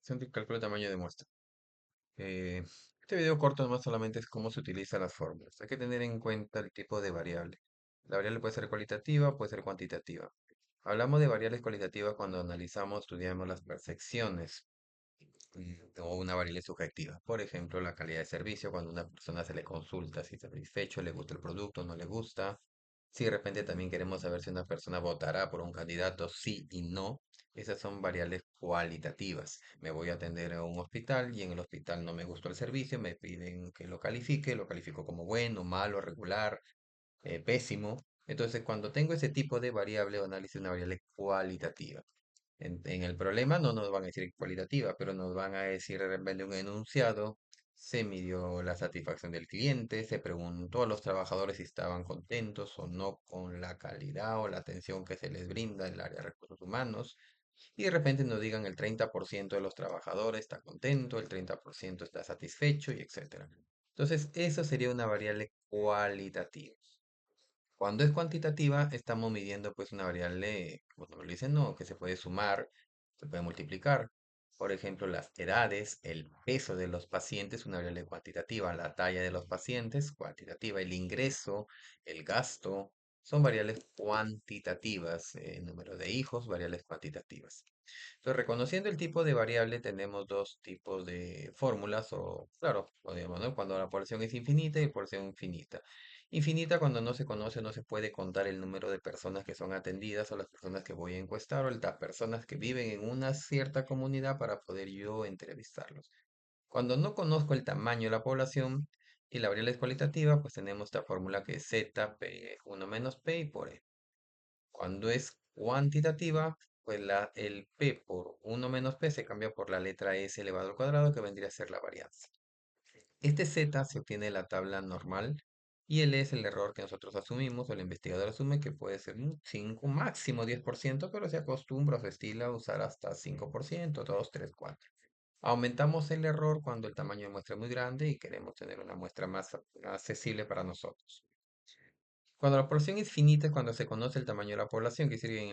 Cálculo de tamaño de muestra. Eh, este video corto nomás solamente es cómo se utilizan las fórmulas. Hay que tener en cuenta el tipo de variable. La variable puede ser cualitativa, puede ser cuantitativa. Hablamos de variables cualitativas cuando analizamos, estudiamos las percepciones o una variable subjetiva. Por ejemplo, la calidad de servicio, cuando a una persona se le consulta si está satisfecho, le gusta el producto, no le gusta. Si de repente también queremos saber si una persona votará por un candidato, sí y no. Esas son variables cualitativas. Me voy a atender a un hospital y en el hospital no me gustó el servicio, me piden que lo califico como bueno, malo, regular, pésimo. Entonces, cuando tengo ese tipo de variable, analizo una variable cualitativa. En el problema no nos van a decir cualitativa, pero nos van a decir de repente un enunciado. Se midió la satisfacción del cliente, se preguntó a los trabajadores si estaban contentos o no con la calidad o la atención que se les brinda en el área de recursos humanos. Y de repente nos digan el 30% de los trabajadores está contento, el 30% está satisfecho y etcétera. Entonces, eso sería una variable cualitativa. Cuando es cuantitativa, estamos midiendo pues una variable, como nos lo dicen, no, que se puede sumar, se puede multiplicar. Por ejemplo, las edades, el peso de los pacientes, una variable cuantitativa, la talla de los pacientes, cuantitativa, el ingreso, el gasto, son variables cuantitativas, número de hijos, variables cuantitativas. Entonces, reconociendo el tipo de variable, tenemos dos tipos de fórmulas, o claro, podríamos, ¿no? Cuando la porción es infinita y porción infinita. Infinita cuando no se conoce, no se puede contar el número de personas que son atendidas o las personas que voy a encuestar o las personas que viven en una cierta comunidad para poder yo entrevistarlos. Cuando no conozco el tamaño de la población y la variable es cualitativa, pues tenemos esta fórmula que es Z, P, 1 menos P y por E. Cuando es cuantitativa, pues el P por 1 menos P se cambia por la letra S elevado al cuadrado, que vendría a ser la varianza. Este Z se obtiene de la tabla normal y el E es el error que nosotros asumimos o el investigador asume que puede ser un 5, máximo 10%, pero se acostumbra o se estila a usar hasta 5%, 2, 3, 4. Aumentamos el error cuando el tamaño de muestra es muy grande y queremos tener una muestra más accesible para nosotros. Cuando la población es finita es cuando se conoce el tamaño de la población, que decir que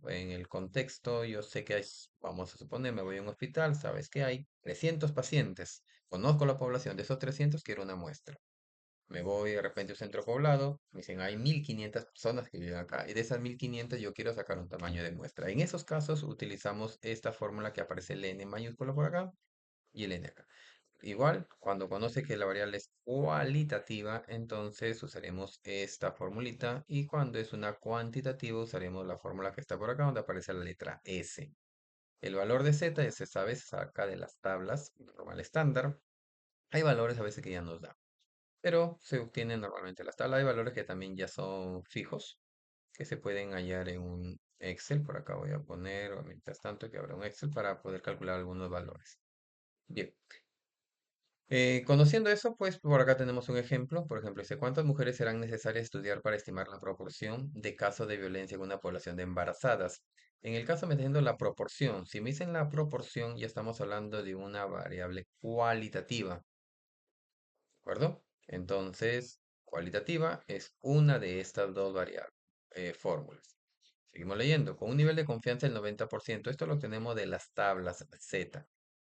en el contexto yo sé que hay, vamos a suponer, me voy a un hospital, sabes que hay 300 pacientes, conozco la población, de esos 300 quiero una muestra. Me voy de repente a un centro poblado, me dicen hay 1500 personas que viven acá, y de esas 1500 yo quiero sacar un tamaño de muestra. En esos casos utilizamos esta fórmula que aparece el n mayúsculo por acá y el n acá. Igual, cuando conoce que la variable es cualitativa, entonces usaremos esta formulita y cuando es una cuantitativa usaremos la fórmula que está por acá donde aparece la letra S. El valor de Z, se sabe, se saca de las tablas normal estándar. Hay valores a veces que ya nos da, pero se obtienen normalmente las tablas. Hay valores que también ya son fijos, que se pueden hallar en un Excel. Por acá voy a poner, o mientras tanto que habrá un Excel para poder calcular algunos valores. Bien. Conociendo eso, pues por acá tenemos un ejemplo. Por ejemplo, dice, ¿cuántas mujeres serán necesarias estudiar para estimar la proporción de casos de violencia en una población de embarazadas? En el caso metiendo la proporción, si me dicen la proporción, ya estamos hablando de una variable cualitativa, ¿de acuerdo? Entonces, cualitativa es una de estas dos variables, fórmulas. Seguimos leyendo. Con un nivel de confianza del 90%, esto lo tenemos de las tablas Z.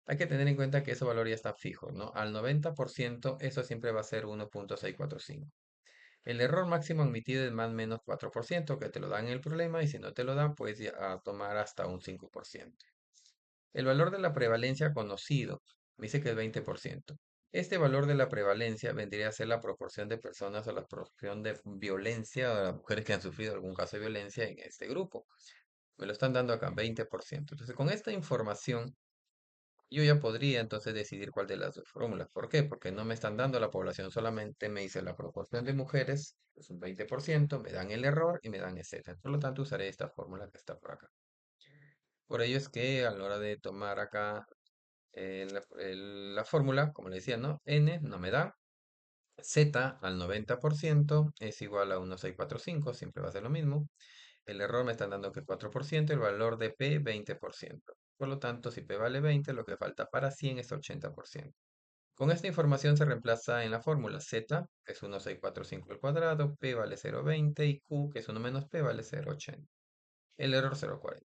Hay que tener en cuenta que ese valor ya está fijo, ¿no? Al 90% eso siempre va a ser 1.645. El error máximo admitido es más o menos 4%, que te lo dan en el problema, y si no te lo dan, puedes ya tomar hasta un 5%. El valor de la prevalencia conocido, me dice que es 20%. Este valor de la prevalencia vendría a ser la proporción de personas o la proporción de violencia o las mujeres que han sufrido algún caso de violencia en este grupo. Me lo están dando acá, 20%. Entonces, con esta información, yo ya podría entonces decidir cuál de las dos fórmulas. ¿Por qué? Porque no me están dando la población, solamente me dice la proporción de mujeres, es un 20%, me dan el error y me dan etcétera. Por lo tanto, usaré esta fórmula que está por acá. Por ello es que a la hora de tomar acá la fórmula, como le decía, ¿no? N no me da. Z al 90% es igual a 1.645, siempre va a ser lo mismo. El error me están dando que es 4%, el valor de P 20%. Por lo tanto, si P vale 20, lo que falta para 100 es 80%. Con esta información se reemplaza en la fórmula Z, que es 1.645 al cuadrado, P vale 0.20 y Q, que es 1 menos P, vale 0.80. El error 0.40.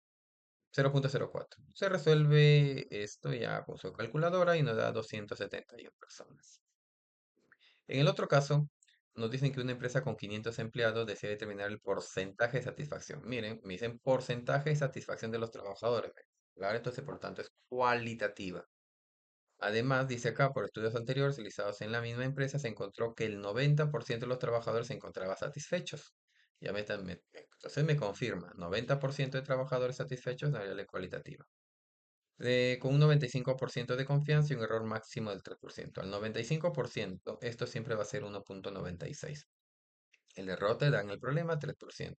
0,04. Se resuelve esto ya con su calculadora y nos da 271 personas. En el otro caso, nos dicen que una empresa con 500 empleados desea determinar el porcentaje de satisfacción. Miren, me dicen porcentaje de satisfacción de los trabajadores. Claro, entonces por lo tanto es cualitativa. Además, dice acá, por estudios anteriores realizados en la misma empresa, se encontró que el 90% de los trabajadores se encontraba satisfechos. Entonces me confirma, 90% de trabajadores satisfechos, la variable cualitativa. Con un 95% de confianza y un error máximo del 3%. Al 95%, esto siempre va a ser 1,96. El error te dan el problema 3%.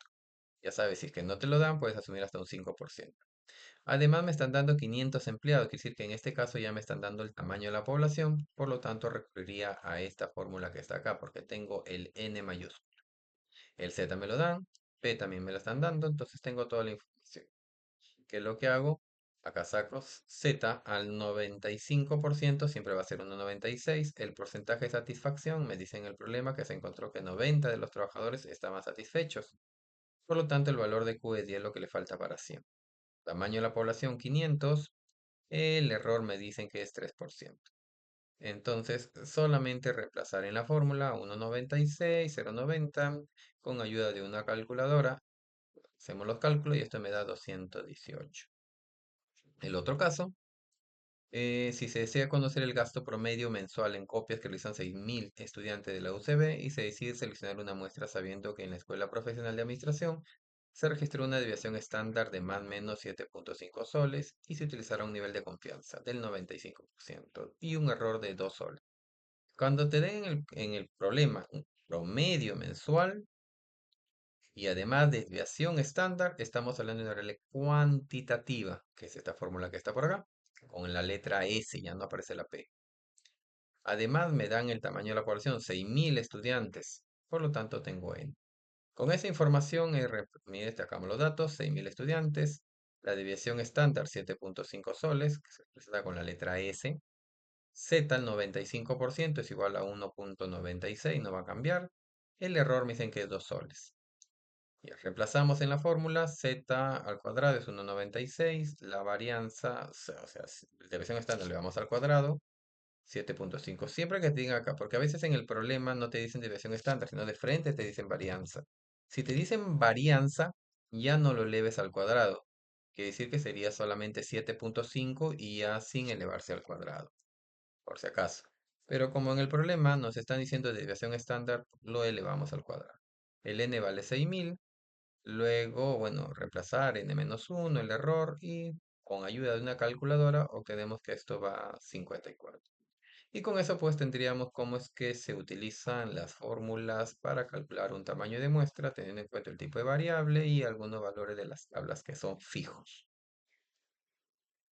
Ya sabes, si es que no te lo dan, puedes asumir hasta un 5%. Además, me están dando 500 empleados, quiere decir que en este caso ya me están dando el tamaño de la población, por lo tanto recurriría a esta fórmula que está acá, porque tengo el n mayúsculo. El z me lo dan, p también me lo están dando, entonces tengo toda la información. ¿Qué es lo que hago? Acá saco z al 95%, siempre va a ser 1,96. El porcentaje de satisfacción, me dicen el problema que se encontró que 90 de los trabajadores estaban satisfechos. Por lo tanto, el valor de Q es 10, lo que le falta para 100. Tamaño de la población 500. El error me dicen que es 3%. Entonces, solamente reemplazar en la fórmula 1,96, 0,90 con ayuda de una calculadora. Hacemos los cálculos y esto me da 218. El otro caso, si se desea conocer el gasto promedio mensual en copias que realizan 6.000 estudiantes de la UCB y se decide seleccionar una muestra sabiendo que en la Escuela Profesional de Administración se registró una desviación estándar de más o menos 7,5 soles y se utilizará un nivel de confianza del 95% y un error de 2 soles. Cuando te den en el problema un promedio mensual y además desviación estándar, estamos hablando de una regla cuantitativa, que es esta fórmula que está por acá, con la letra S, ya no aparece la P. Además me dan el tamaño de la población, 6.000 estudiantes, por lo tanto tengo N. Con esa información, mire, destacamos los datos, 6.000 estudiantes, la desviación estándar 7,5 soles, que se representa con la letra S, Z al 95% es igual a 1,96, no va a cambiar, el error me dicen que es 2 soles. Y reemplazamos en la fórmula, z al cuadrado es 1,96, la varianza, o sea, desviación estándar le vamos al cuadrado, 7,5. Siempre que te digan acá, porque a veces en el problema no te dicen desviación estándar, sino de frente te dicen varianza. Si te dicen varianza, ya no lo eleves al cuadrado. Quiere decir que sería solamente 7,5 y ya sin elevarse al cuadrado, por si acaso. Pero como en el problema nos están diciendo desviación estándar, lo elevamos al cuadrado. El n vale 6.000. Luego, bueno, reemplazar n-1, el error, y con ayuda de una calculadora obtenemos que esto va a 54. Y con eso pues tendríamos cómo es que se utilizan las fórmulas para calcular un tamaño de muestra teniendo en cuenta el tipo de variable y algunos valores de las tablas que son fijos.